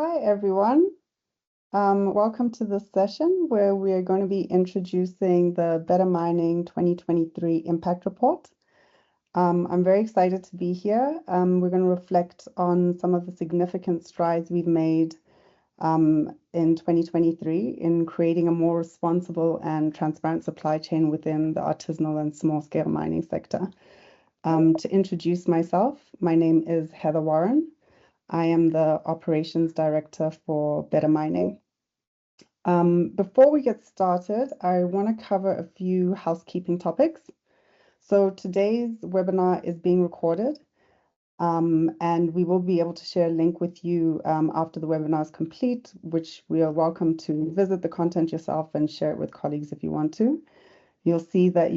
Hi, everyone. Welcome to this session where we are going to be introducing the Better Mining 2023 Impact Report. I'm very excited to be here. We're going to reflect on some of the significant strides we've made in 2023 in creating a more responsible and transparent supply chain within the artisanal and small-scale mining sector. To introduce myself, my name is Heather Warren. I am the Operations Director for Better Mining. Before we get started, I want to cover a few housekeeping topics. So today's webinar is being recorded, and we will be able to share a link with you after the webinar is complete, which we are welcome to visit the content yourself and share it with colleagues if you want to. You'll see that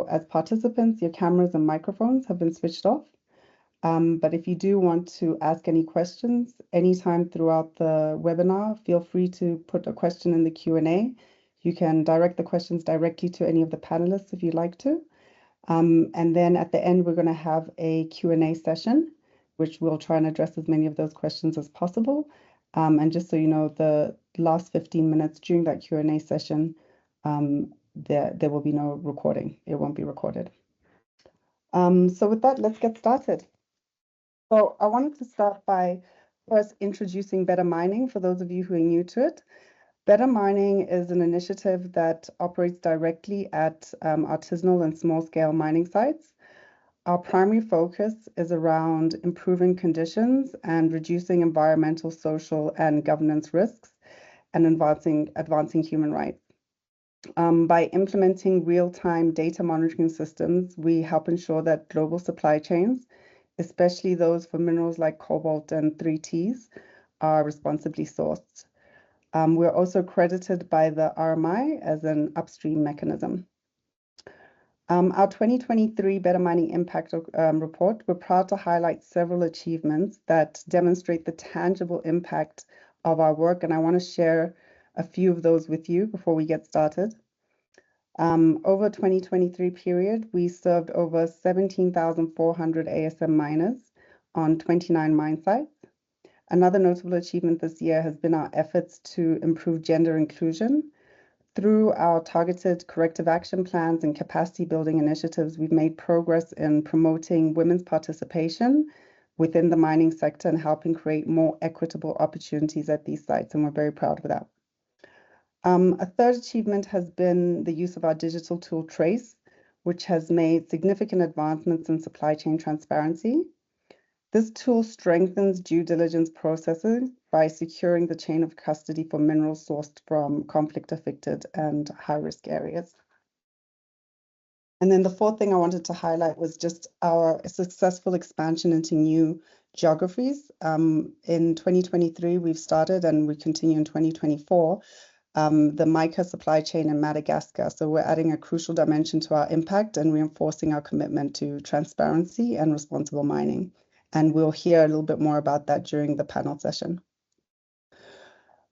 as participants, your cameras and microphones have been switched off. But if you do want to ask any questions anytime throughout the webinar, feel free to put a question in the Q&A. You can direct the questions directly to any of the panelists if you'd like to. And then at the end, we're going to have a Q&A session, which we'll try and address as many of those questions as possible. And just so you know, the last 15 minutes during that Q&A session, there will be no recording. It won't be recorded. So with that, let's get started. So I wanted to start by first introducing Better Mining for those of you who are new to it. Better Mining is an initiative that operates directly at artisanal and small-scale mining sites. Our primary focus is around improving conditions and reducing environmental, social, and governance risks and advancing human rights. By implementing real-time data monitoring systems, we help ensure that global supply chains, especially those for minerals like cobalt and 3Ts, are responsibly sourced. We're also credited by the RMI as an upstream mechanism. Our 2023 Better Mining Impact Report, we're proud to highlight several achievements that demonstrate the tangible impact of our work, and I want to share a few of those with you before we get started. Over 2023 period, we served over 17,400 ASM miners on 29 mine sites. Another notable achievement this year has been our efforts to improve gender inclusion. Through our targeted corrective action plans and capacity building initiatives, we've made progress in promoting women's participation within the mining sector and helping create more equitable opportunities at these sites, and we're very proud of that. A third achievement has been the use of our digital tool Trace, which has made significant advancements in supply chain transparency. This tool strengthens due diligence processes by securing the chain of custody for minerals sourced from conflict-affected and high-risk areas. And then the fourth thing I wanted to highlight was just our successful expansion into new geographies. In 2023, we've started and we continue in 2024. The Mica supply chain in Madagascar. So we're adding a crucial dimension to our impact and reinforcing our commitment to transparency and responsible mining. And we'll hear a little bit more about that during the panel session.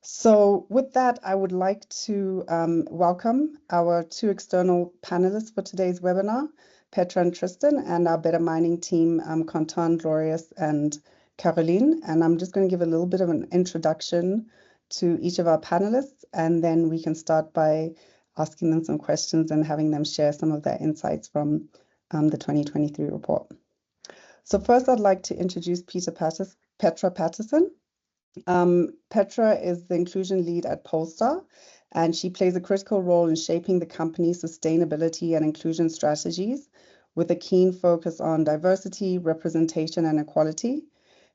So with that, I would like to welcome our two external panelists for today's webinar, Petra and Tristan, and our Better Mining team, Quentin, Gloriose, and Carolyne. And I'm just going to give a little bit of an introduction to each of our panelists, and then we can start by asking them some questions and having them share some of their insights from the 2023 report. So first, I'd like to introduce Petra Pettersson. Petra is the inclusion lead at Polestar, and she plays a critical role in shaping the company's sustainability and inclusion strategies with a keen focus on diversity, representation, and equality.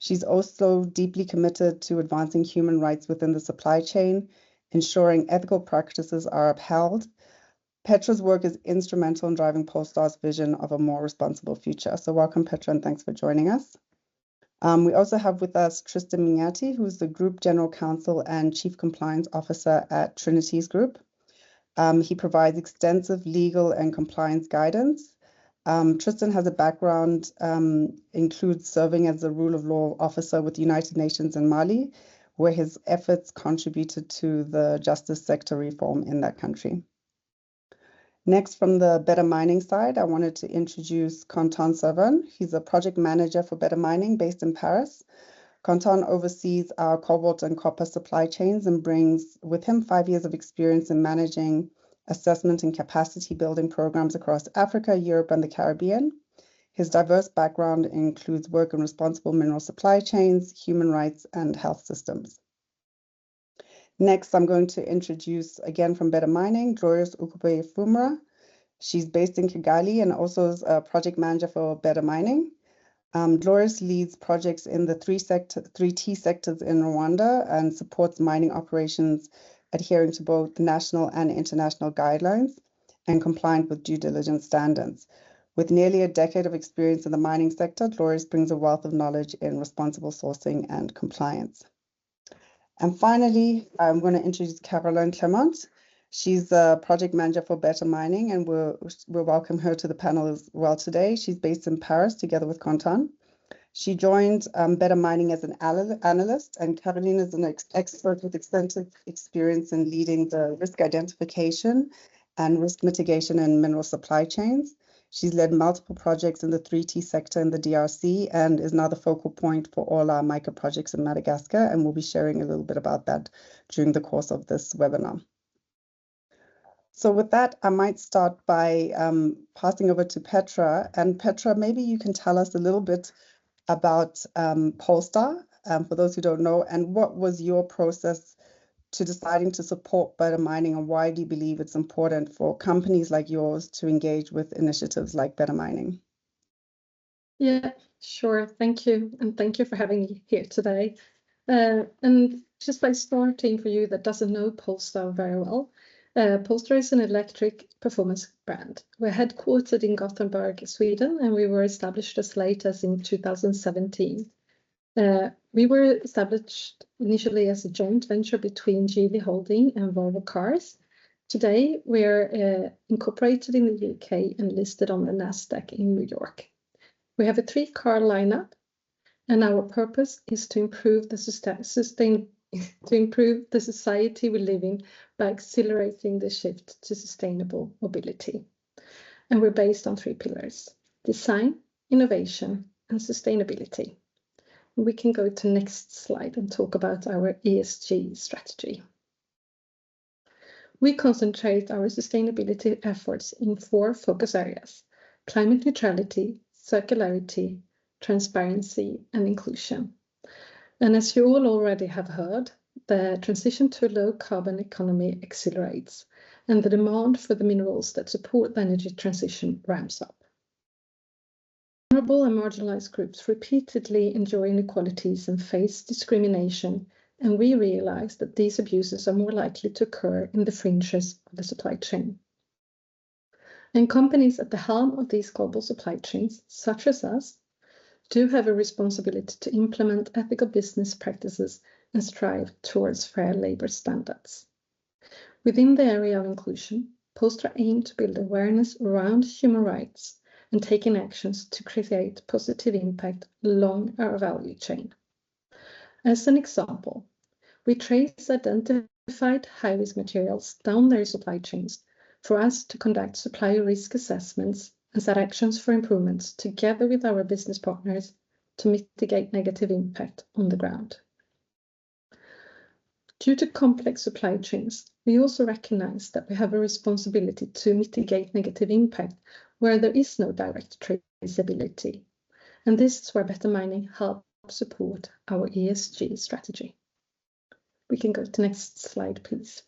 She's also deeply committed to advancing human rights within the supply chain, ensuring ethical practices are upheld. Petra's work is instrumental in driving Polestar's vision of a more responsible future. So welcome, Petra, and thanks for joining us. We also have with us Tristan Minyati, who's the Group General Counsel and Chief Compliance Officer at Trinity's Group. He provides extensive legal and compliance guidance. Tristan has a background, includes serving as a rule of law officer with the United Nations in Mali, where his efforts contributed to the justice sector reform in that country. Next, from the Better Mining side, I wanted to introduce Quentin Sirven. He's a project manager for Better Mining based in Paris. Quentin oversees our cobalt and copper supply chains and brings with him 5 years of experience in managing assessment and capacity building programs across Africa, Europe, and the Caribbean. His diverse background includes work in responsible mineral supply chains, human rights, and health systems. Next, I'm going to introduce, again from Better Mining, Gloriose and Ukubereyimfura. She's based in Kigali and also is a project manager for Better Mining. Glorious leads projects in the three T sectors in Rwanda and supports mining operations adhering to both national and international guidelines and compliant with due diligence standards. With nearly a decade of experience in the mining sector, Glorious brings a wealth of knowledge in responsible sourcing and compliance. And finally, I'm going to introduce Carolyne Clermont. She's the project manager for Better Mining, and we'll welcome her to the panel as well today. She's based in Paris together with Quentin. She joined Better Mining as an analyst, and Carolyne is an expert with extensive experience in leading the risk identification and risk mitigation in mineral supply chains. She's led multiple projects in the 3T sector in the DRC and is now the focal point for all our Mica projects in Madagascar, and we'll be sharing a little bit about that during the course of this webinar. So with that, I might start by passing over to Petra. And Petra, maybe you can tell us a little bit about Polestar, for those who don't know, and what was your process to deciding to support Better Mining, and why do you believe it's important for companies like yours to engage with initiatives like Better Mining? Yeah, sure. Thank you. And thank you for having me here today. And just by starting, for you that doesn't know Polestar very well, Polestar is an electric performance brand. We're headquartered in Gothenburg, Sweden, and we were established as late as in 2017. We were established initially as a joint venture between Geely Holding and Volvo Cars. Today, we're incorporated in the UK and listed on the Nasdaq in New York. We have a 3-car lineup, and our purpose is to improve the society we live in by accelerating the shift to sustainable mobility. And we're based on 3 pillars: design, innovation, and sustainability. We can go to next slide and talk about our ESG strategy. We concentrate our sustainability efforts in 4 focus areas: climate neutrality, circularity, transparency, and inclusion. And as you all already have heard, the transition to a low-carbon economy accelerates, and the demand for the minerals that support the energy transition ramps up. Vulnerable and marginalized groups repeatedly enjoy inequalities and face discrimination, and we realize that these abuses are more likely to occur in the fringes of the supply chain. And companies at the helm of these global supply chains, such as us, do have a responsibility to implement ethical business practices and strive towards fair labor standards. Within the area of inclusion, Polestar aims to build awareness around human rights and taking actions to create positive impact along our value chain. As an example, we trace identified high-risk materials down their supply chains for us to conduct supplier risk assessments and set actions for improvements together with our business partners to mitigate negative impact on the ground. Due to complex supply chains, we also recognize that we have a responsibility to mitigate negative impact where there is no direct traceability. And this is where Better Mining helps support our ESG strategy. We can go to next slide, please.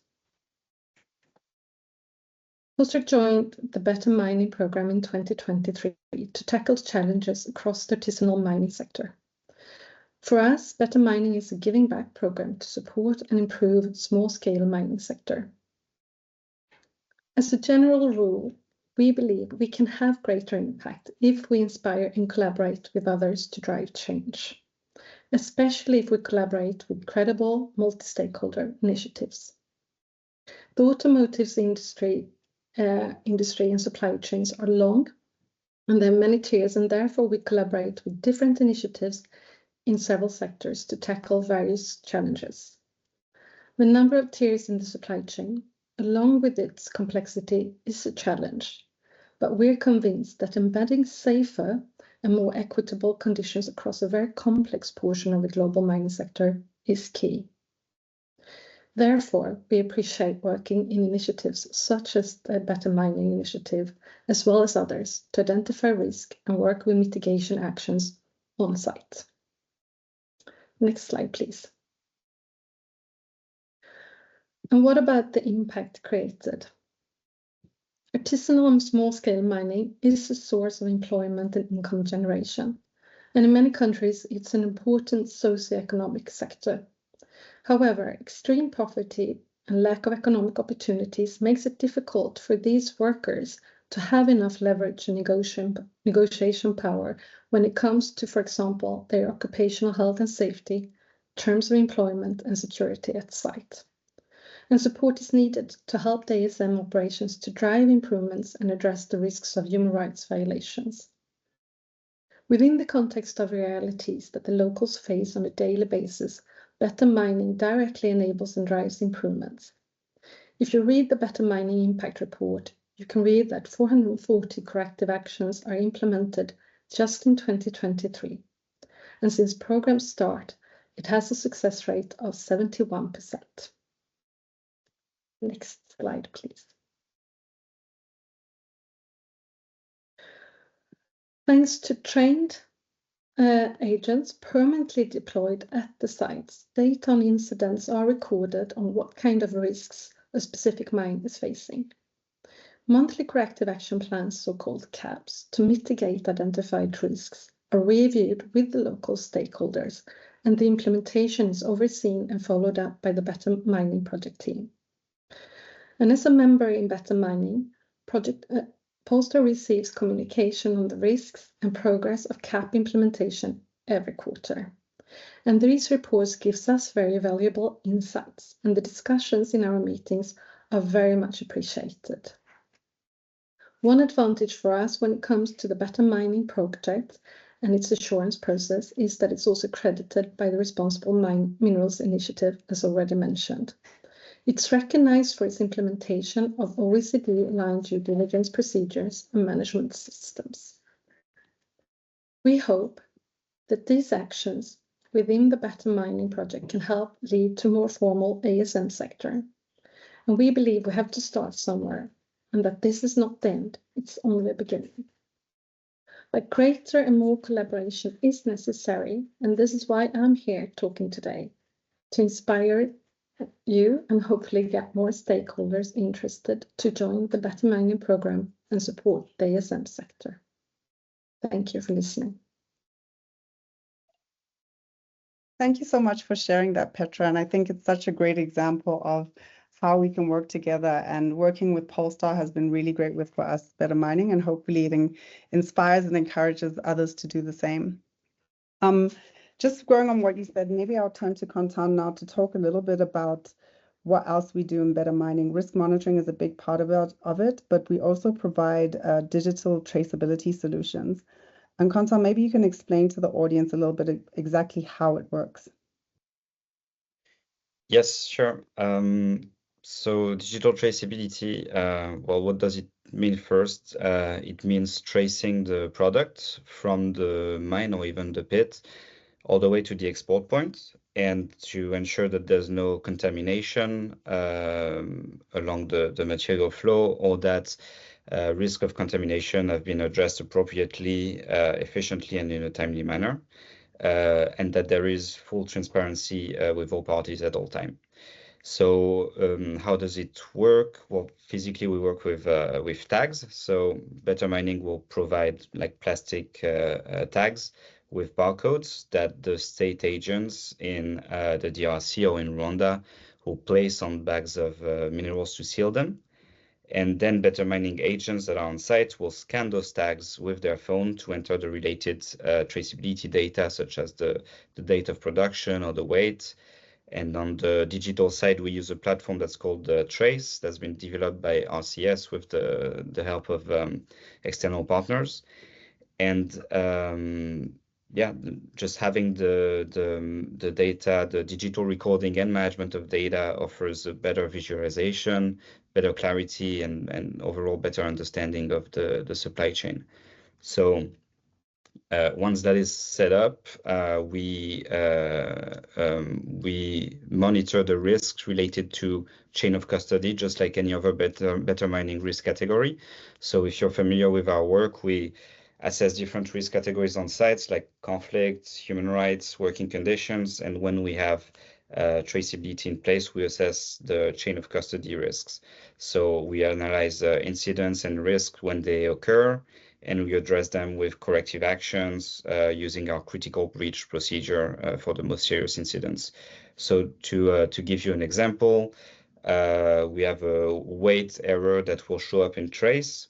Polestar joined the Better Mining program in 2023 to tackle challenges across the artisanal mining sector. For us, Better Mining is a giving back program to support and improve small-scale mining sector. As a general rule, we believe we can have greater impact if we inspire and collaborate with others to drive change, especially if we collaborate with credible multi-stakeholder initiatives. The automotive industry and supply chains are long, and there are many tiers, and therefore we collaborate with different initiatives in several sectors to tackle various challenges. The number of tiers in the supply chain, along with its complexity, is a challenge, but we're convinced that embedding safer and more equitable conditions across a very complex portion of the global mining sector is key. Therefore, we appreciate working in initiatives such as the Better Mining Initiative, as well as others, to identify risk and work with mitigation actions on site. Next slide, please. And what about the impact created? Artisanal and small-scale mining is a source of employment and income generation, and in many countries it's an important socioeconomic sector. However, extreme poverty and lack of economic opportunities makes it difficult for these workers to have enough leverage and negotiation power when it comes to, for example, their occupational health and safety, terms of employment and security at site. And support is needed to help the ASM operations to drive improvements and address the risks of human rights violations. Within the context of realities that the locals face on a daily basis, better mining directly enables and drives improvements. If you read the Better Mining Impact Report, you can read that 440 corrective actions are implemented just in 2023. And since programs start, it has a success rate of 71%. Next slide, please. Thanks to trained agents permanently deployed at the sites, data on incidents are recorded on what kind of risks a specific mine is facing. Monthly corrective action plans, so-called CAPs, to mitigate identified risks are reviewed with the local stakeholders, and the implementation is overseen and followed up by the Better Mining project team. And as a member in Better Mining, Polestar receives communication on the risks and progress of CAP implementation every quarter. And these reports gives us very valuable insights, and the discussions in our meetings are very much appreciated. One advantage for us when it comes to the Better Mining project and its assurance process is that it's also credited by the Responsible Minerals Initiative, as already mentioned. It's recognized for its implementation of OECD-aligned due diligence procedures and management systems. We hope that these actions within the Better Mining project can help lead to more formal ASM sector. And we believe we have to start somewhere, and that this is not the end, it's only the beginning. But greater and more collaboration is necessary, and this is why I'm here talking today, to inspire you and hopefully get more stakeholders interested to join the Better Mining program and support the ASM sector. Thank you for listening. Thank you so much for sharing that, Petra. And I think it's such a great example of how we can work together, and working with Polestar has been really great for us, Better Mining, and hopefully it inspires and encourages others to do the same. Just going on what you said, maybe I'll turn to Quentin now to talk a little bit about what else we do in Better Mining. Risk monitoring is a big part of it, but we also provide digital traceability solutions. And Quentin, maybe you can explain to the audience a little bit exactly how it works. Yes, sure. So digital traceability, well, what does it mean first? It means tracing the product from the mine or even the pit all the way to the export point, and to ensure that there's no contamination along the material flow, or that risk of contamination have been addressed appropriately, efficiently, and in a timely manner, and that there is full transparency with all parties at all time. So how does it work? Well, physically we work with tags. So Better Mining will provide like plastic tags with barcodes that the state agents in the DRC or in Rwanda will place on bags of minerals to seal them. And then Better Mining agents that are on site will scan those tags with their phone to enter the related traceability data, such as the date of production or the weight. And on the digital side, we use a platform that's called Trace, that's been developed by RCS with the help of external partners. And yeah, just having the data, the digital recording and management of data offers a better visualization, better clarity, and overall better understanding of the supply chain. So Once that is set up, we monitor the risks related to chain of custody, just like any other better mining risk category. So if you're familiar with our work, we assess different risk categories on sites like conflicts, human rights, working conditions, and when we have traceability in place, we assess the chain of custody risks. So we analyze incidents and risks when they occur, and we address them with corrective actions using our critical breach procedure for the most serious incidents. So to give you an example, we have a weight error that will show up in trace.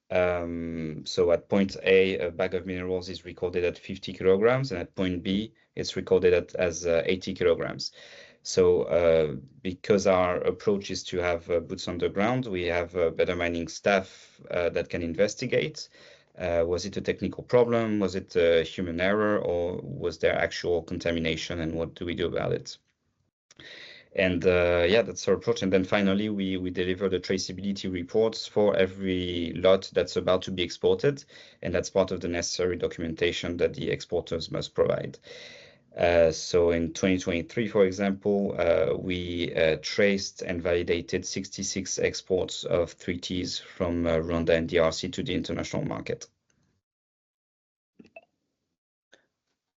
So at point A, a bag of minerals is recorded at 50 kilograms, and at point B, it's recorded as 80 kilograms. So because our approach is to have boots on the ground, we have better mining staff that can investigate. Was it a technical problem? Was it a human error? Or was there actual contamination? And what do we do about it? And yeah, that's our approach. And then finally, we deliver the traceability reports for every lot that's about to be exported. And that's part of the necessary documentation that the exporters must provide. So in 2023, for example, we traced and validated 66 exports of 3Ts from Rwanda and DRC to the international market.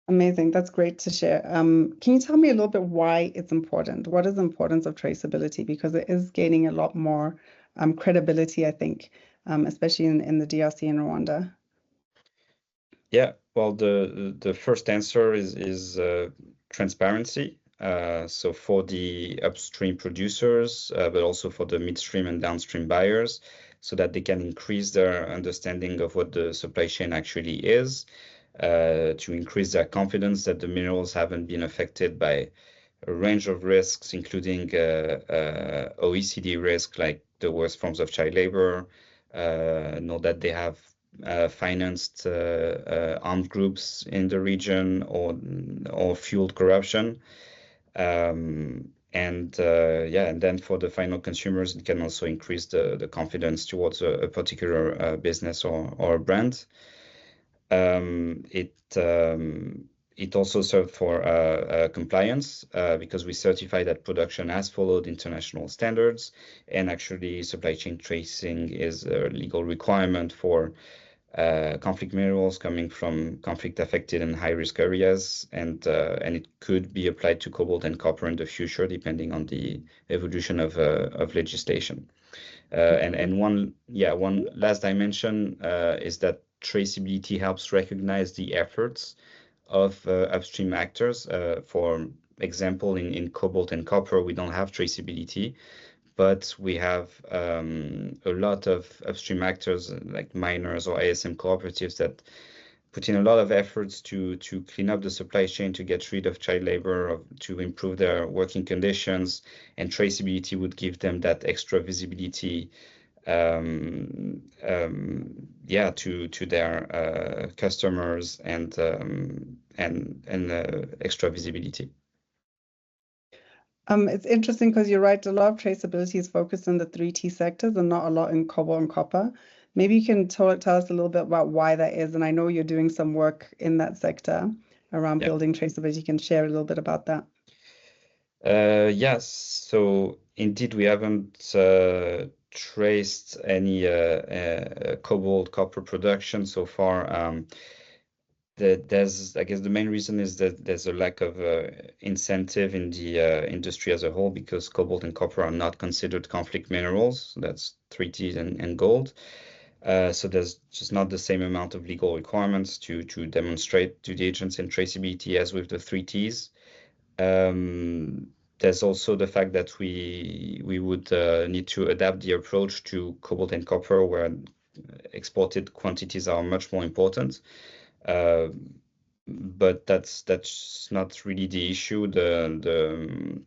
Amazing. That's great to share. Can you tell me a little bit why it's important? What is the importance of traceability? Because it is gaining a lot more credibility, I think, especially in the DRC and Rwanda. Yeah, well, the first answer is transparency. So for the upstream producers, but also for the midstream and downstream buyers, so that they can increase their understanding of what the supply chain actually is, to increase their confidence that the minerals haven't been affected by a range of risks, including OECD risk, like the worst forms of child labor, know that they have financed armed groups in the region or fueled corruption. And yeah, and then for the final consumers, it can also increase the confidence towards a particular business or a brand. It also served for compliance because we certify that production has followed international standards, and actually supply chain tracing is a legal requirement for conflict minerals coming from conflict-affected and high-risk areas, and it could be applied to cobalt and copper in the future, depending on the evolution of legislation. And one last dimension is that traceability helps recognize the efforts of upstream actors. For example, in cobalt and copper, we don't have traceability, but we have a lot of upstream actors like miners or ASM cooperatives that put in a lot of efforts to clean up the supply chain, to get rid of child labor, to improve their working conditions, and traceability would give them that extra visibility to their customers and extra visibility. It's interesting because you're right, a lot of traceability is focused in the 3T sectors and not a lot in cobalt and copper. Maybe you can tell us a little bit about why that is. And I know you're doing some work in that sector around building traceability. You can share a little bit about that. Yes, so indeed we haven't traced any cobalt copper production so far. There's, I guess the main reason is that there's a lack of incentive in the industry as a whole, because cobalt and copper are not considered conflict minerals. That's 3T and gold. So there's just not the same amount of legal requirements to demonstrate due diligence and traceability as with the 3Ts. There's also the fact that we would need to adapt the approach to cobalt and copper, where exported quantities are much more important. But that's not really the issue. The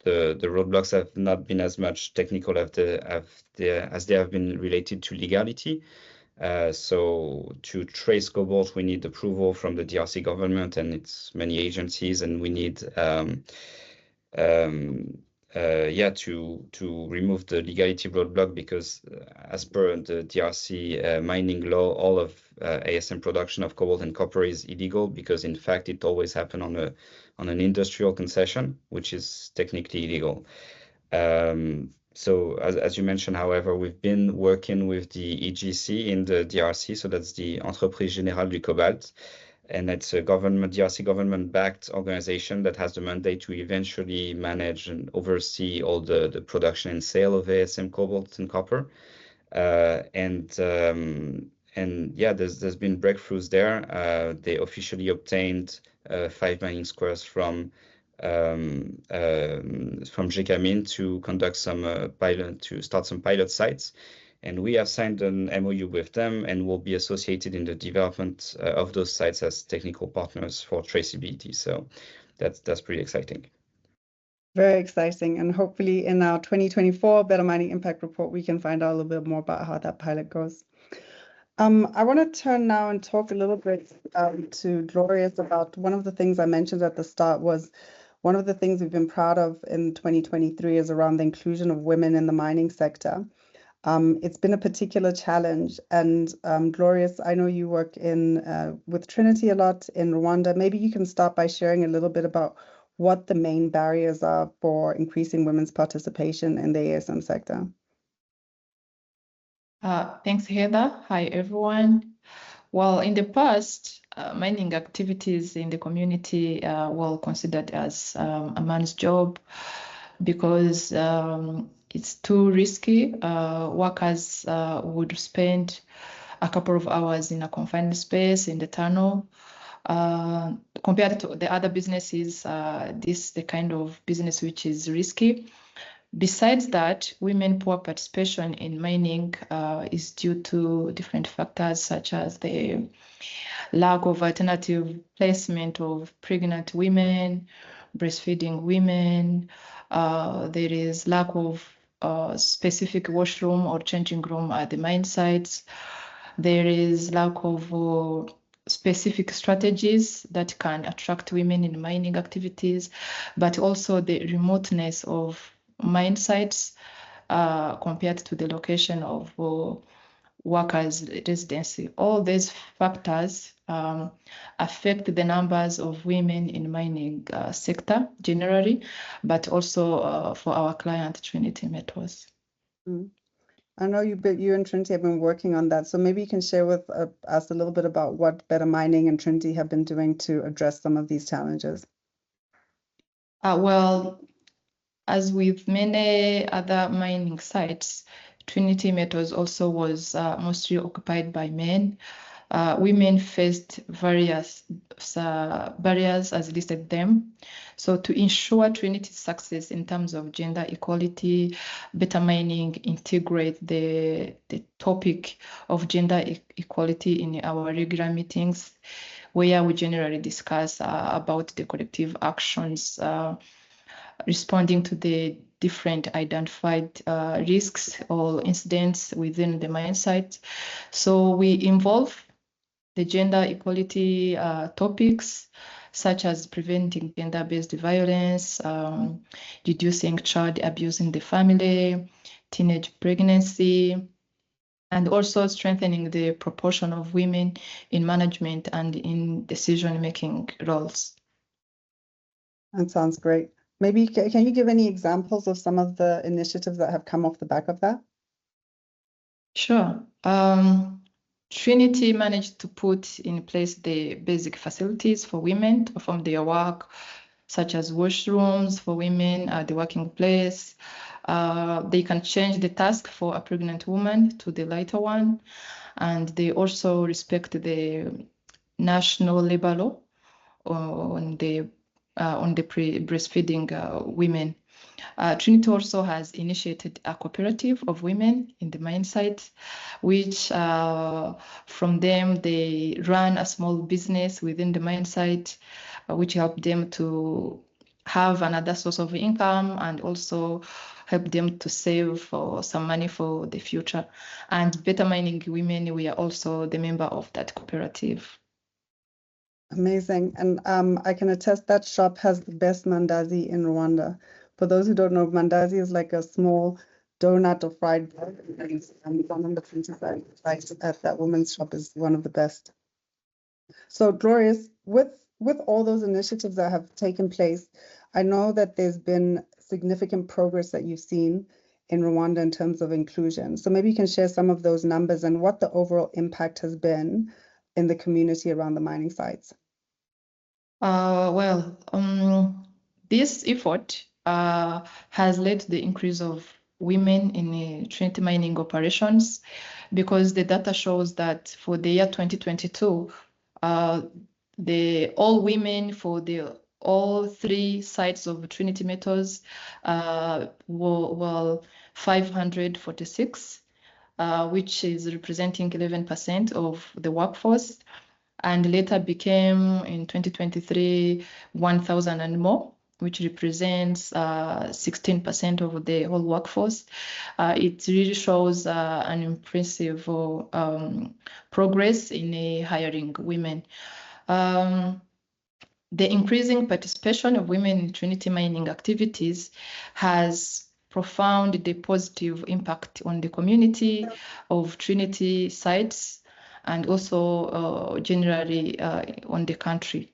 roadblocks have not been as much technical as they have been related to legality. So to trace cobalt, we need approval from the DRC government and its many agencies, and we need yeah, to remove the legality roadblock, because as per the DRC mining law, all of ASM production of cobalt and copper is illegal, because in fact it always happened on an industrial concession, which is technically illegal. So as you mentioned, however, we've been working with the EGC in the DRC, so that's the Entreprise Générale du Cobalt, and it's a DRC government-backed organization that has the mandate to eventually manage and oversee all the production and sale of ASM cobalt and copper. And yeah, there's been breakthroughs there. They officially obtained 5 mining squares from GKMIN to conduct some start some pilot sites. And we have signed an MOU with them and will be associated in the development of those sites as technical partners for traceability. So that's pretty exciting. Very exciting. And hopefully in our 2024 Better Mining Impact Report, we can find out a little bit more about how that pilot goes. I want to turn now and talk a little bit to Glorious about one of the things I mentioned at the start. Was one of the things we've been proud of in 2023 is around the inclusion of women in the mining sector. It's been a particular challenge, and Glorious, I know you work with Trinity a lot in Rwanda. Maybe you can start by sharing a little bit about what the main barriers are for increasing women's participation in the ASM sector. Thanks, Heather. Hi, everyone. Well, in the past, mining activities in the community were considered as a man's job because it's too risky. Workers would spend a couple of hours in a confined space in the tunnel. Compared to the other businesses, this is the kind of business which is risky. Besides that, women poor participation in mining is due to different factors, such as the lack of alternative placement of pregnant women, breastfeeding women. There is lack of specific washroom or changing room at the mine sites. There is lack of specific strategies that can attract women in mining activities, but also the remoteness of mine sites compared to the location of workers' residency. All these factors affect the numbers of women in mining sector generally, but also for our client Trinity Metals. I know you and Trinity have been working on that, so maybe you can share with us a little bit about what Better Mining and Trinity have been doing to address some of these challenges. Well, as with many other mining sites, Trinity Metals also was mostly occupied by men. Women faced various barriers as listed them. So to ensure Trinity's success in terms of gender equality, Better Mining integrate the topic of gender equality in our regular meetings, where we generally discuss about the collective actions responding to the different identified risks or incidents within the mine site. So we involve the gender equality topics, such as preventing gender-based violence, reducing child abuse in the family, teenage pregnancy, and also strengthening the proportion of women in management and in decision-making roles. That sounds great. Maybe can you give any examples of some of the initiatives that have come off the back of that? Sure. Trinity managed to put in place the basic facilities for women to perform their work, such as washrooms for women at the working place. They can change the task for a pregnant woman to the lighter one, and they also respect the national labor law on the breastfeeding women. Trinity also has initiated a cooperative of women in the mine site, which from them they run a small business within the mine site, which help them to have another source of income and also help them to save for some money for the future. And Better Mining Women, we are also the member of that cooperative. Amazing. And I can attest that shop has the best mandazi in Rwanda. For those who don't know, mandazi is like a small donut or fried bread, and one on the Trinity side at that woman's shop is one of the best. So Glorious, with all those initiatives that have taken place, I know that there's been significant progress that you've seen in Rwanda in terms of inclusion. So maybe you can share some of those numbers and what the overall impact has been in the community around the mining sites. This effort has led to the increase of women in Trinity mining operations, because the data shows that for the year 2022, all women for all three sites of Trinity Metals were 546, which is representing 11% of the workforce, and later became in 2023 1,000 and more, which represents 16% of the whole workforce. It really shows an impressive progress in hiring women. The increasing participation of women in Trinity mining activities has profound positive impact on the community of Trinity sites, and also generally on the country.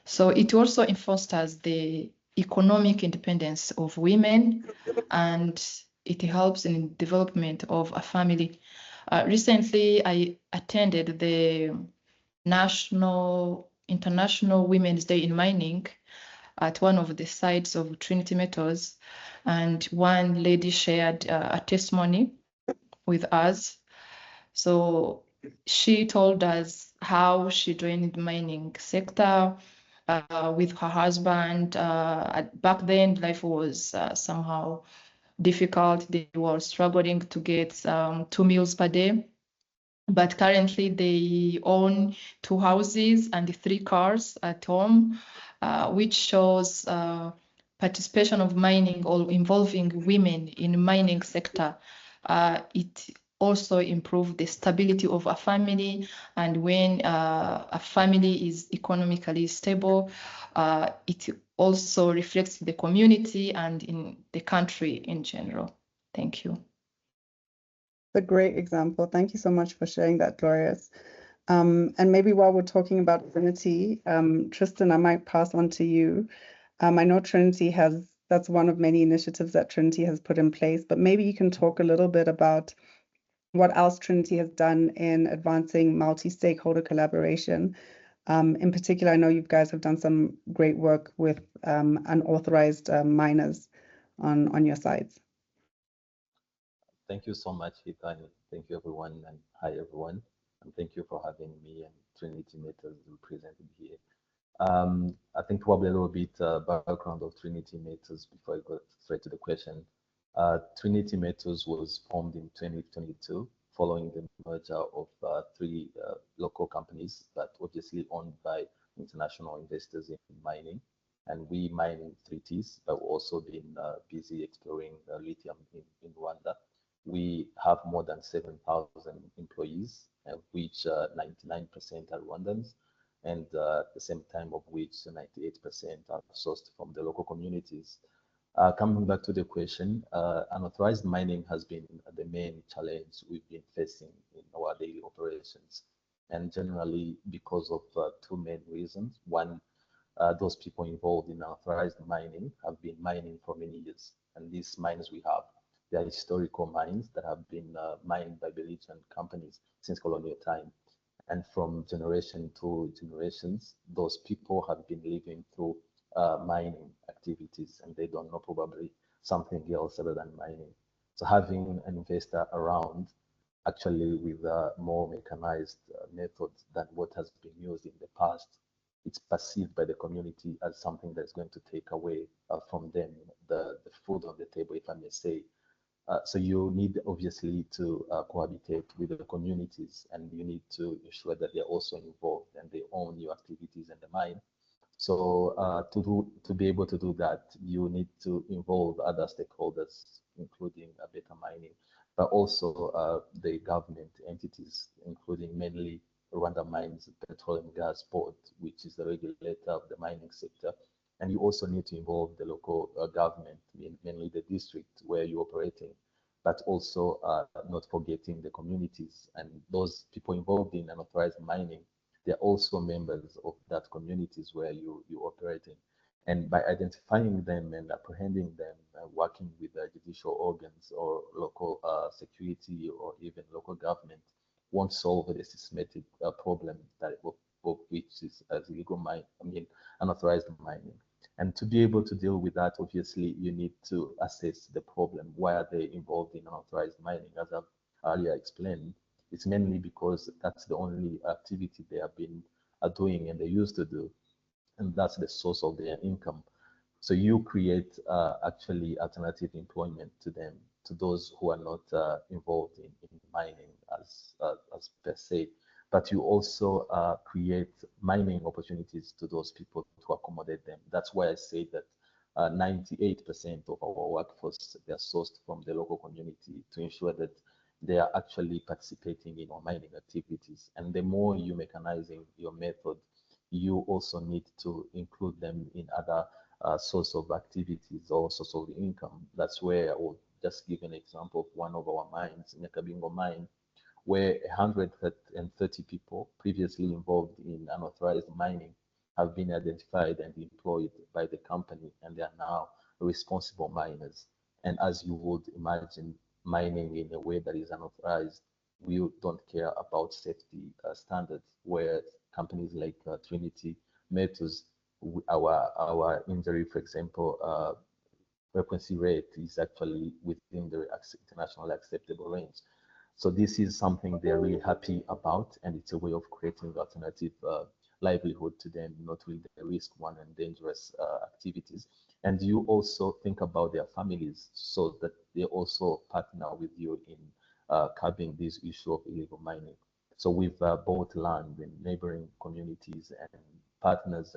So it also fosters the economic independence of women, and it helps in development of a family. Recently, I attended the International Women's Day in Mining at one of the sites of Trinity Metals, and one lady shared a testimony with us. So she told us how she joined the mining sector with her husband. Back then, life was somehow difficult. They were struggling to get 2 meals per day. But currently they own 2 houses and 3 cars at home, which shows participation of mining or involving women in mining sector. It also improves the stability of a family, and when a family is economically stable, it also reflects the community and in the country in general. Thank you. A great example. Thank you so much for sharing that, Glorious. And maybe while we're talking about Trinity, Tristan, I might pass on to you. I know Trinity that's one of many initiatives that Trinity has put in place, but maybe you can talk a little bit about what else Trinity has done in advancing multi-stakeholder collaboration. In particular, I know you guys have done some great work with unauthorized miners on your sites. Thank you so much, Ethan. Thank you, everyone, and hi, everyone. And thank you for having me and Trinity Metals represented here. I think probably a little bit background of Trinity Metals before I go straight to the question. Trinity Metals was formed in 2022 following the merger of 3 local companies, but obviously owned by international investors in mining. And we mine in 3Ts, but we've also been busy exploring lithium in Rwanda. We have more than 7,000 employees, of which 99% are Rwandans, and at the same time of which 98% are sourced from the local communities. Coming back to the question, unauthorized mining has been the main challenge we've been facing in our daily operations, and generally because of 2 main reasons. One, those people involved in unauthorized mining have been mining for many years, and these mines we have, they are historical mines that have been mined by Belgian companies since colonial time. And from generation to generations, those people have been living through mining activities, and they don't know probably something else other than mining. So having an investor around, actually with more mechanized methods than what has been used in the past, it's perceived by the community as something that's going to take away from them the food on the table, if I may say. So you need obviously to cohabitate with the communities, and you need to ensure that they're also involved and they own your activities in the mine. So to be able to do that, you need to involve other stakeholders, including Beta Mining, but also the government entities, including mainly Rwanda Mines Petroleum Gas Board, which is the regulator of the mining sector, And you also need to involve the local government, mainly the district where you're operating, but also not forgetting the communities and those people involved in unauthorized mining. They're also members of that communities where you're operating. And by identifying them and apprehending them, working with the judicial organs or local security or even local government won't solve the systematic problem that of which is illegal mine, unauthorized mining. And to be able to deal with that, obviously, you need to assess the problem. Why are they involved in unauthorized mining? As I've earlier explained, it's mainly because that's the only activity they have been doing and they used to do, and that's the source of their income. So you create actually alternative employment to them, to those who are not involved in mining as per se, but you also create mining opportunities to those people to accommodate them. That's why I say that 98% of our workforce, they are sourced from the local community to ensure that they are actually participating in our mining activities. And the more you mechanizing your method, you also need to include them in other source of activities or source of income. That's where I will just give an example of one of our mines, Nyakabingo mine, where 130 people previously involved in unauthorized mining have been identified and employed by the company, and they are now responsible miners. And as you would imagine, mining in a way that is unauthorized, we don't care about safety standards, where companies like Trinity Metals, our injury, for example, frequency rate is actually within the international acceptable range. So this is something they're really happy about, and it's a way of creating alternative livelihood to them, not with the risk one and dangerous activities. And you also think about their families so that they also partner with you in curbing this issue of illegal mining. So we've bought land in neighboring communities and partners,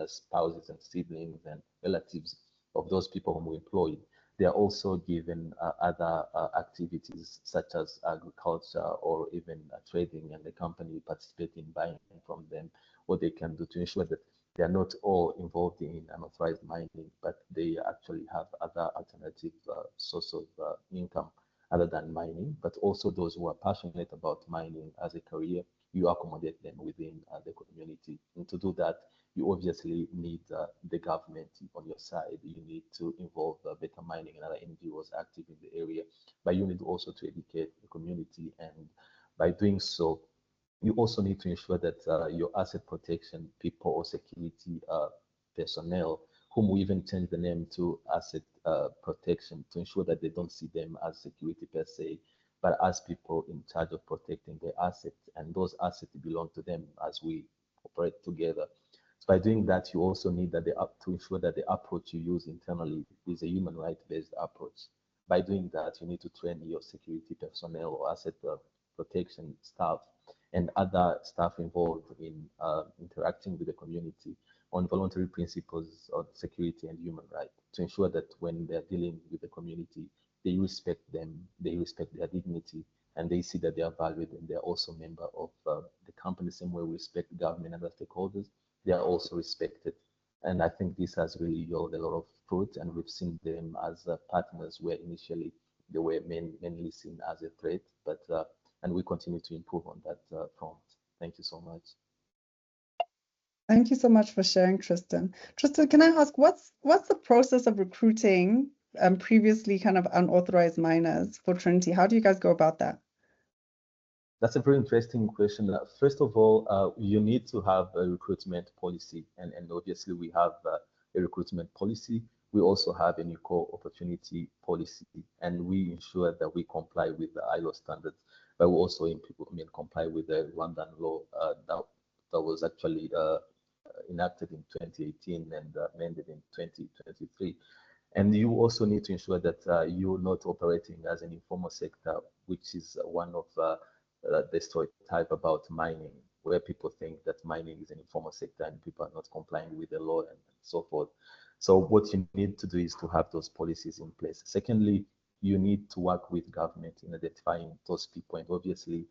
spouses and siblings and relatives of those people whom we employed. They are also given other activities such as agriculture or even trading, and the company participating in buying from them what they can do to ensure that they are not all involved in unauthorized mining, but they actually have other alternative source of income other than mining. But also those who are passionate about mining as a career, you accommodate them within the community. And to do that, you obviously need the government on your side. You need to involve Better Mining and other NGOs active in the area, but you need also to educate the community. And by doing so, you also need to ensure that your asset protection people or security personnel, whom we even change the name to asset protection, to ensure that they don't see them as security per se, but as people in charge of protecting their assets, and those assets belong to them as we operate together. So by doing that, you also need that to ensure that the approach you use internally is a human right-based approach. By doing that, you need to train your security personnel or asset protection staff and other staff involved in interacting with the community on voluntary principles of security and human rights, to ensure that when they're dealing with the community, they respect them, they respect their dignity, and they see that they are valued and they're also a member of the company, same way we respect government and other stakeholders, they are also respected. And I think this has really yielded a lot of fruit, and we've seen them as partners where initially they were mainly seen as a threat, but and we continue to improve on that front. Thank you so much. Thank you so much for sharing, Tristan. Tristan, can I ask, what's the process of recruiting previously kind of unauthorized miners for Trinity? How do you guys go about that? That's a very interesting question. First of all, you need to have a recruitment policy, and obviously we have a recruitment policy. We also have an equal opportunity policy, and we ensure that we comply with the ILO standards, but we also comply with the Rwandan law that was actually enacted in 2018 and amended in 2023. And you also need to ensure that you're not operating as an informal sector, which is one of the stereotype about mining, where people think that mining is an informal sector and people are not complying with the law and so forth. So what you need to do is to have those policies in place. Secondly, you need to work with government in identifying those people and obviously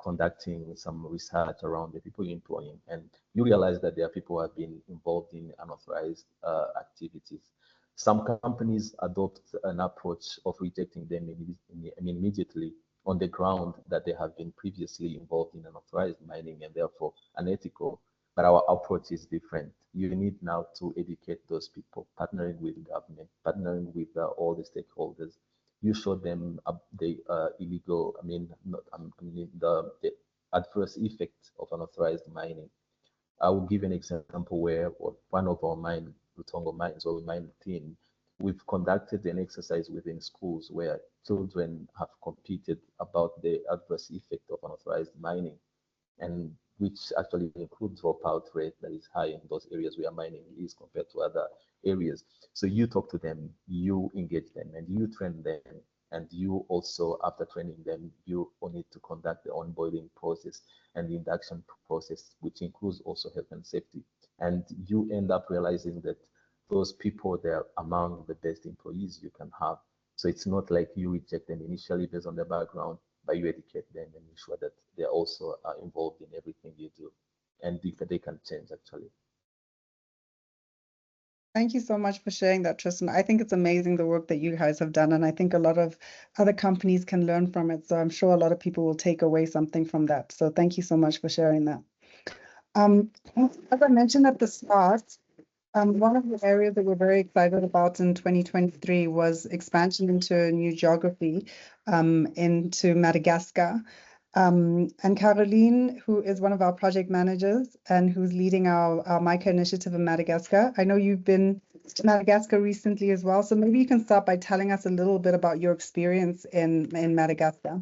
conducting some research around the people you're employing, and you realize that there are people who have been involved in unauthorized activities. Some companies adopt an approach of rejecting them immediately on the ground that they have been previously involved in unauthorized mining and therefore unethical. But our approach is different. You need now to educate those people, partnering with government, partnering with all the stakeholders. You show them the illegal, the adverse effects of unauthorized mining. I will give an example where one of our mine, Lutongo mines, or mine team, we've conducted an exercise within schools where children have competed about the adverse effect of unauthorized mining, and which actually includes dropout rate that is high in those areas where mining is compared to other areas. So you talk to them, you engage them, and you train them. And you also, after training them, you need to conduct the onboarding process and the induction process, which includes also health and safety. And you end up realizing that those people, they're among the best employees you can have. So it's not like you reject them initially based on their background, but you educate them and ensure that they're also involved in everything you do. And they can change, actually. Thank you so much for sharing that, Tristan. I think it's amazing the work that you guys have done, and I think a lot of other companies can learn from it. So I'm sure a lot of people will take away something from that. So thank you so much for sharing that. As I mentioned at the start, one of the areas that we're very excited about in 2023 was expansion into a new geography, into Madagascar. And Carolyne, who is one of our project managers and who's leading our Mica initiative in Madagascar. I know you've been to Madagascar recently as well, so maybe you can start by telling us a little bit about your experience in Madagascar.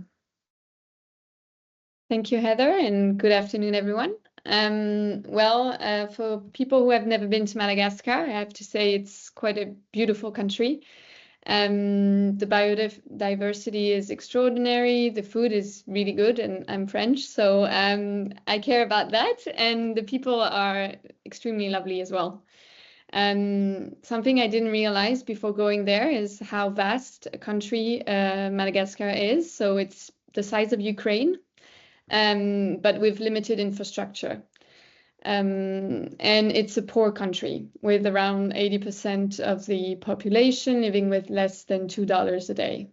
Thank you, Heather, and good afternoon, everyone. For people who have never been to Madagascar, I have to say it's quite a beautiful country. The biodiversity is extraordinary. The food is really good, and I'm French, so I care about that. And the people are extremely lovely as well. Something I didn't realize before going there is how vast a country Madagascar is. So it's the size of Ukraine, but with limited infrastructure. And it's a poor country with around 80% of the population living with less than $2 a day.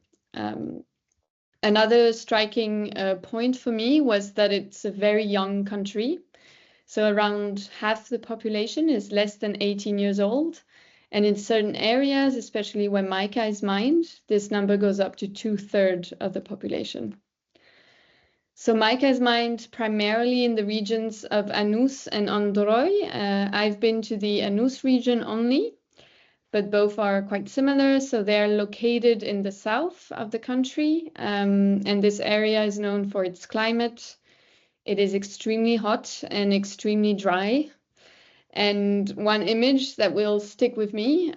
Another striking point for me was that it's a very young country. So around half the population is less than 18 years old. And in certain areas, especially where mica is mined, this number goes up to 2/3 of the population. So mica is mined primarily in the regions of Anus and Androy. I've been to the Anus region only, but both are quite similar. So they're located in the south of the country, and this area is known for its climate. It is extremely hot and extremely dry. And one image that will stick with me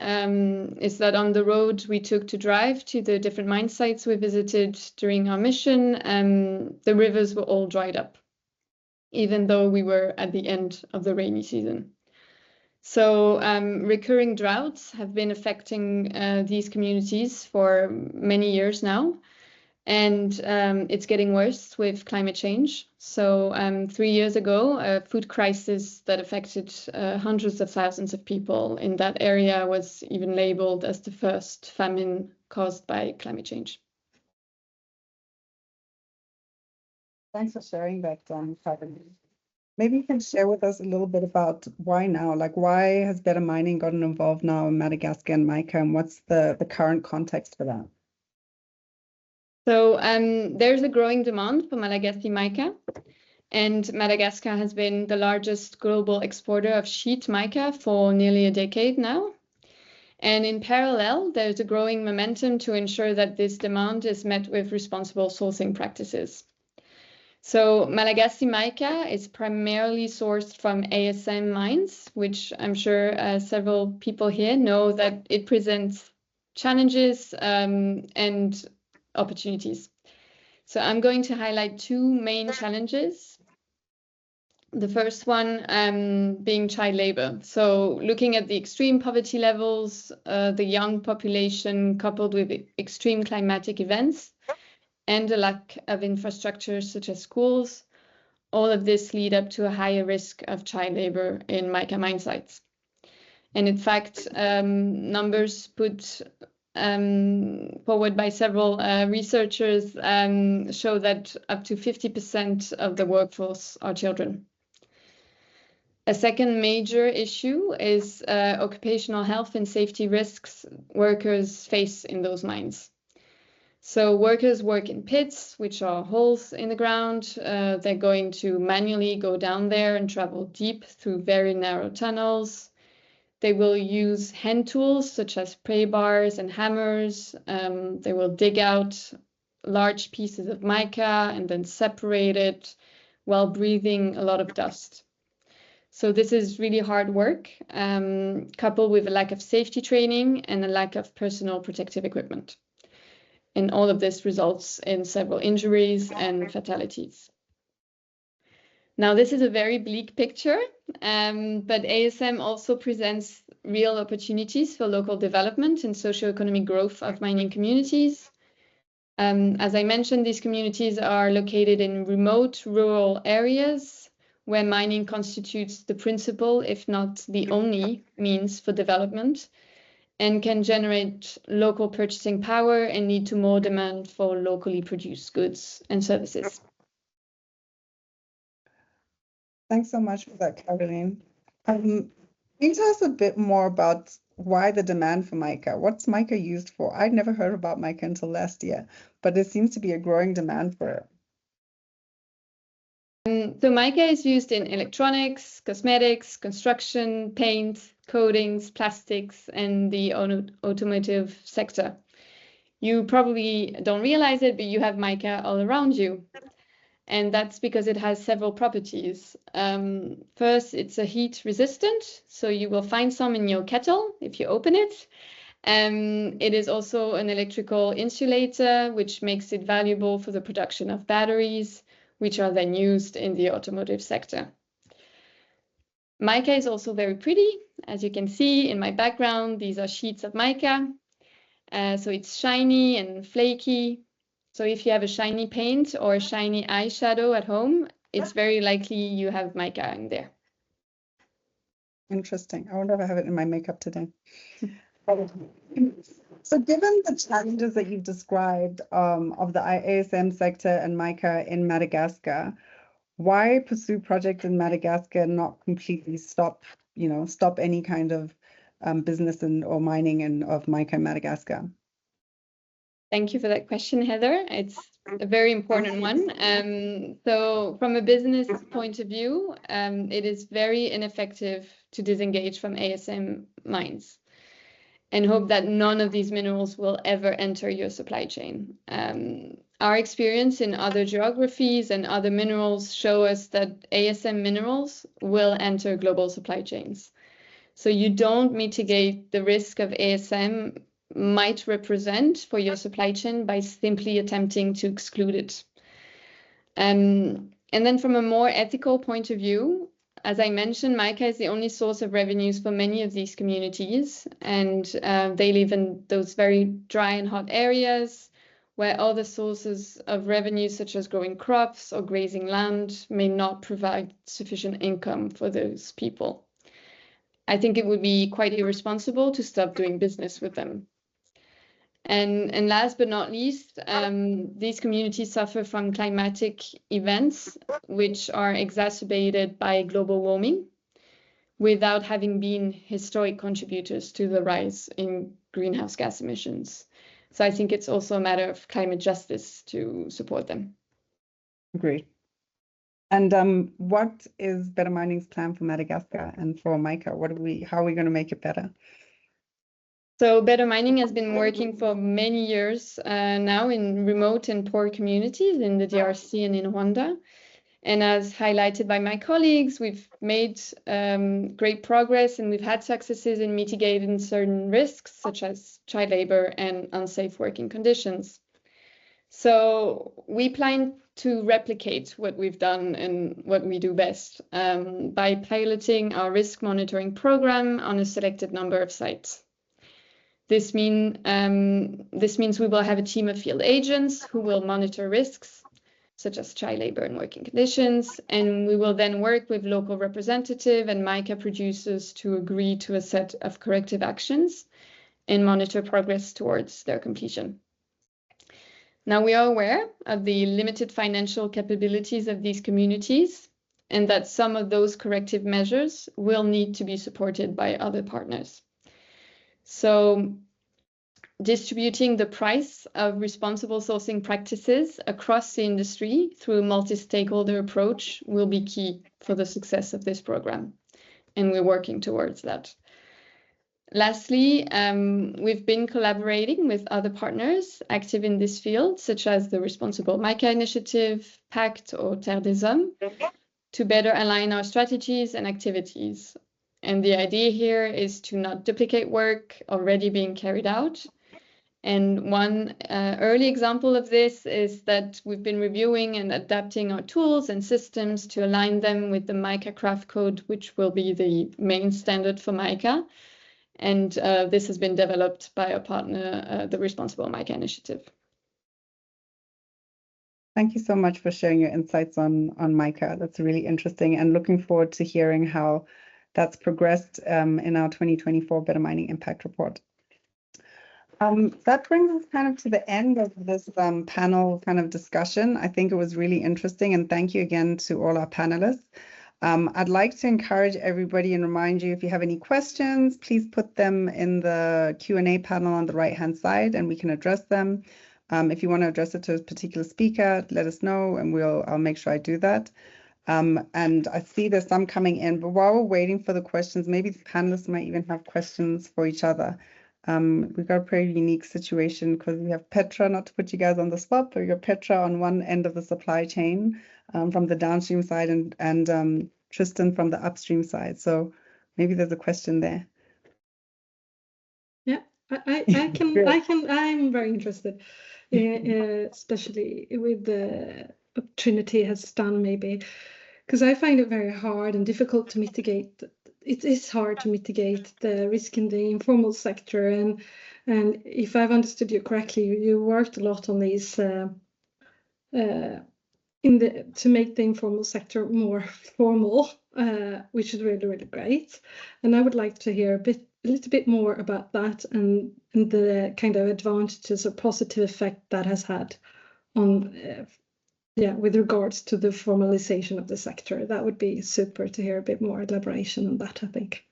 is that on the road we took to drive to the different mine sites we visited during our mission, the rivers were all dried up, even though we were at the end of the rainy season. So recurring droughts have been affecting these communities for many years now. And it's getting worse with climate change. So 3 years ago, a food crisis that affected hundreds of thousands of people in that area was even labeled as the first famine caused by climate change. Thanks for sharing that, Carolyne. Maybe you can share with us a little bit about why now, like why has Better Mining gotten involved now in Madagascar and Mica, and what's the current context for that? So there's a growing demand for Malagasy mica, and Madagascar has been the largest global exporter of sheet mica for nearly a decade now. And in parallel, there's a growing momentum to ensure that this demand is met with responsible sourcing practices. So Malagasy mica is primarily sourced from ASM mines, which I'm sure several people here know that it presents challenges and opportunities. So I'm going to highlight two main challenges. The first one being child labor. So looking at the extreme poverty levels, the young population coupled with extreme climatic events, and a lack of infrastructure such as schools, all of this lead up to a higher risk of child labor in Mica mine sites. And in fact, numbers put forward by several researchers show that up to 50% of the workforce are children. A second major issue is occupational health and safety risks workers face in those mines. So workers work in pits, which are holes in the ground. They're going to manually go down there and travel deep through very narrow tunnels. They will use hand tools such as pray bars and hammers. They will dig out large pieces of mica and then separate it while breathing a lot of dust. So this is really hard work, coupled with a lack of safety training and a lack of personal protective equipment. And all of this results in several injuries and fatalities. Now, this is a very bleak picture, but ASM also presents real opportunities for local development and socioeconomic growth of mining communities. As I mentioned, these communities are located in remote rural areas where mining constitutes the principal, if not the only, means for development, and can generate local purchasing power and lead to more demand for locally produced goods and services. Thanks so much for that, Carolyne. Can you tell us a bit more about why the demand for mica? What's mica used for? I'd never heard about mica until last year, but there seems to be a growing demand for it. So mica is used in electronics, cosmetics, construction, paint, coatings, plastics, and the automotive sector. You probably don't realize it, but you have mica all around you. And that's because it has several properties. First, it's a heat resistant, so you will find some in your kettle if you open it. It is also an electrical insulator, which makes it valuable for the production of batteries, which are then used in the automotive sector. Mica is also very pretty. As you can see in my background, these are sheets of mica. So it's shiny and flaky. So if you have a shiny paint or a shiny eyeshadow at home, it's very likely you have mica in there. Interesting. I wonder if I have it in my makeup today. So given the challenges that you've described of the ASM sector and mica in Madagascar, why pursue projects in Madagascar and not completely stop any kind of business or mining of mica in Madagascar? Thank you for that question, Heather. It's a very important one. So from a business point of view, it is very ineffective to disengage from ASM mines and hope that none of these minerals will ever enter your supply chain. Our experience in other geographies and other minerals show us that ASM minerals will enter global supply chains. So you don't mitigate the risk of ASM might represent for your supply chain by simply attempting to exclude it. And then from a more ethical point of view, as I mentioned, mica is the only source of revenues for many of these communities, and they live in those very dry and hot areas where other sources of revenue, such as growing crops or grazing land, may not provide sufficient income for those people. I think it would be quite irresponsible to stop doing business with them. And last but not least, these communities suffer from climatic events which are exacerbated by global warming without having been historic contributors to the rise in greenhouse gas emissions. So I think it's also a matter of climate justice to support them. Agreed. And what is Better Mining's plan for Madagascar and for mica? How are we going to make it better? So Better Mining has been working for many years now in remote and poor communities in the DRC and in Rwanda. And as highlighted by my colleagues, we've made great progress and we've had successes in mitigating certain risks, such as child labor and unsafe working conditions. So we plan to replicate what we've done and what we do best by piloting our risk monitoring program on a selected number of sites. This means we will have a team of field agents who will monitor risks, such as child labor and working conditions, and we will then work with local representative and Mica producers to agree to a set of corrective actions and monitor progress towards their completion. Now, we are aware of the limited financial capabilities of these communities and that some of those corrective measures will need to be supported by other partners. So distributing the price of responsible sourcing practices across the industry through a multi-stakeholder approach will be key for the success of this program, and we're working towards that. Lastly, we've been collaborating with other partners active in this field, such as the Responsible Mica Initiative, PACT, or Terre des Hommes, to better align our strategies and activities. And the idea here is to not duplicate work already being carried out. And one early example of this is that we've been reviewing and adapting our tools and systems to align them with the Mica Craft Code, which will be the main standard for Mica. And this has been developed by our partner, the Responsible Mica Initiative. Thank you so much for sharing your insights on Mica. That's really interesting, and looking forward to hearing how that's progressed in our 2024 Better Mining Impact Report. That brings us kind of to the end of this panel kind of discussion. I think it was really interesting, and thank you again to all our panelists. I'd like to encourage everybody and remind you, if you have any questions, please put them in the Q&A panel on the right-hand side and we can address them. If you want to address it to a particular speaker, let us know and I'll make sure I do that. And I see there's some coming in, but while we're waiting for the questions, maybe the panelists might even have questions for each other. We've got a pretty unique situation because we have Petra, not to put you guys on the spot, but we got Petra on one end of the supply chain from the downstream side and Tristan from the upstream side. So maybe there's a question there. Yeah, I'm very interested, especially with what Trinity has done maybe, because I find it very hard and difficult to mitigate. It is hard to mitigate the risk in the informal sector, and if I've understood you correctly, you worked a lot on these to make the informal sector more formal, which is really, really great. And I would like to hear a little bit more about that and the kind of advantages or positive effect that has had on, with regards to the formalization of the sector. That would be super to hear a bit more elaboration on that, I think.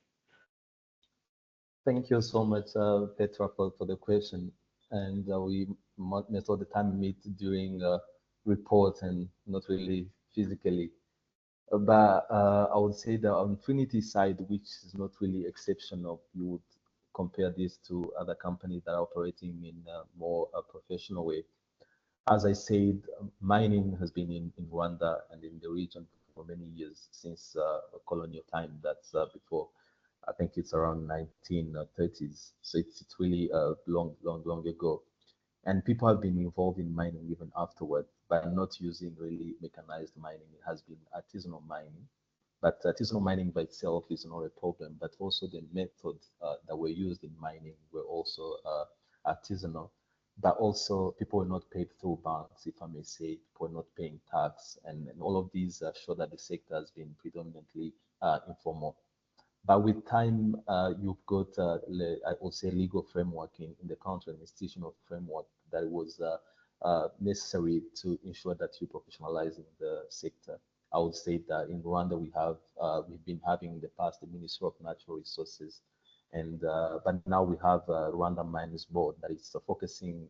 Thank you so much, Petra, for the question. And we most of the time meet during reports and not really physically. But I would say that on Trinity side, which is not really exceptional, you would compare this to other companies that are operating in a more professional way. As I said, mining has been in Rwanda and in the region for many years, since colonial time. That's before, I think it's around 1930s. So it's really long ago. And people have been involved in mining even afterward, but not using really mechanized mining. It has been artisanal mining. But artisanal mining by itself is not a problem, but also the methods that were used in mining were also artisanal. But also people were not paid through banks, if I may say. People were not paying tax. And all of these show that the sector has been predominantly informal. But with time, you've got, I would say, legal framework in the country, an institutional framework that was necessary to ensure that you professionalizing the sector. I would say that in Rwanda, we've been having in the past the Ministry of Natural Resources, and but now we have Rwanda Miners Board that is focusing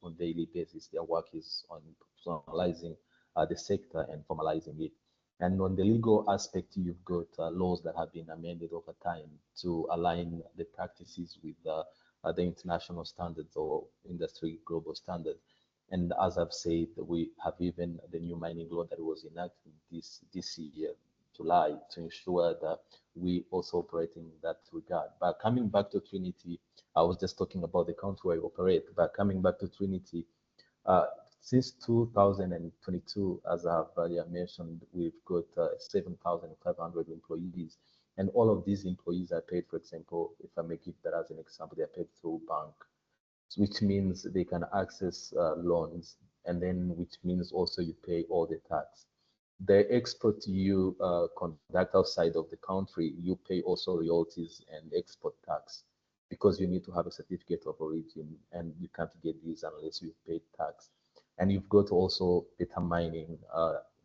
on daily basis. Their work is on professionalizing the sector and formalizing it. And on the legal aspect, you've got laws that have been amended over time to align the practices with the international standards or industry global standards. And as I've said, we have even the new mining law that was enacted this year, July, to ensure that we also operate in that regard. But coming back to Trinity, I was just talking about the country where we operate, but coming back to Trinity, since 2022, as I have earlier mentioned, we've got 7,500 employees, And all of these employees are paid, for example, if I may give that as an example, they're paid through bank, which means they can access loans, and then which means also you pay all the tax. The export you conduct outside of the country, you pay also royalties and export tax, because you need to have a certificate of origin, and you can't get these unless you pay tax. And you've got also data mining,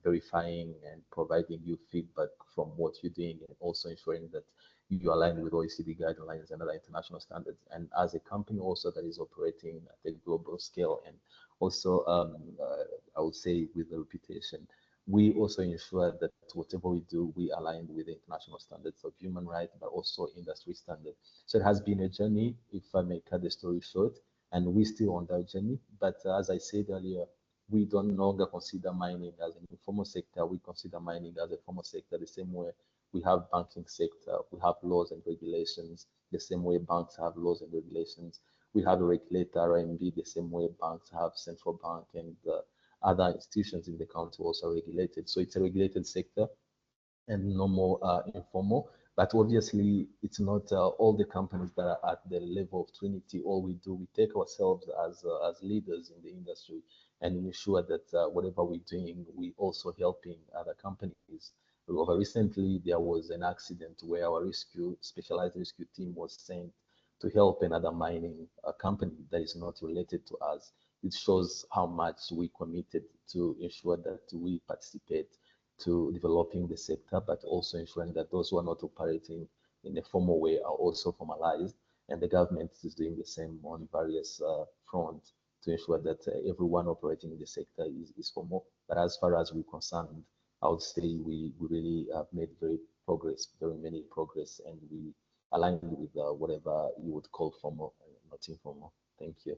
verifying and providing you feedback from what you're doing, and also ensuring that you align with OECD guidelines and other international standards. And as a company also that is operating at a global scale, and also I would say with a reputation, we also ensure that whatever we do, we align with the international standards of human rights, but also industry standards. So it has been a journey, if I may cut the story short, and we're still on that journey. But as I said earlier, we don't no longer consider mining as an informal sector. We consider mining as a formal sector, the same way we have banking sector, we have laws and regulations, the same way banks have laws and regulations. We have a regulator, RMB, the same way banks have central bank, and other institutions in the country also regulated. So it's a regulated sector and no more informal. But obviously, it's not all the companies that are at the level of Trinity. All we do, we take ourselves as leaders in the industry and ensure that whatever we're doing, we also helping other companies. Over recently, there was an accident where our specialized rescue team was sent to help another mining company that is not related to us. It shows how much we committed to ensure that we participate to developing the sector, but also ensuring that those who are not operating in a formal way are also formalized. And the government is doing the same on various fronts to ensure that everyone operating in the sector is formal. But as far as we're concerned, I would say we really have made very many progress, and we align with whatever you would call formal, not informal. Thank you.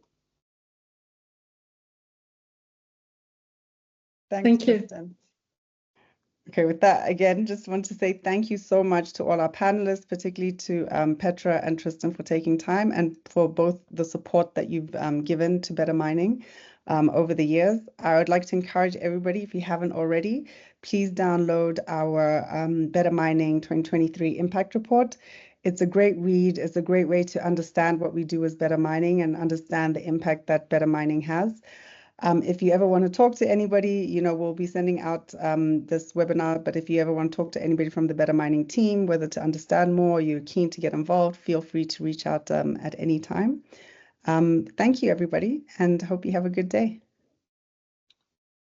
Thanks, Thank you. Tristan. Okay, with that, again, just want to say thank you so much to all our panelists, particularly to Petra and Tristan for taking time, and for both the support that you've given to Better Mining over the years. I would like to encourage everybody, if you haven't already, please download our Better Mining 2023 Impact Report. It's a great read. It's a great way to understand what we do as Better Mining and understand the impact that Better Mining has. If you ever want to talk to anybody, we'll be sending out this webinar, but if you ever want to talk to anybody from the Better Mining team, whether to understand more, or you're keen to get involved, feel free to reach out at any time. Thank you, everybody, and hope you have a good day.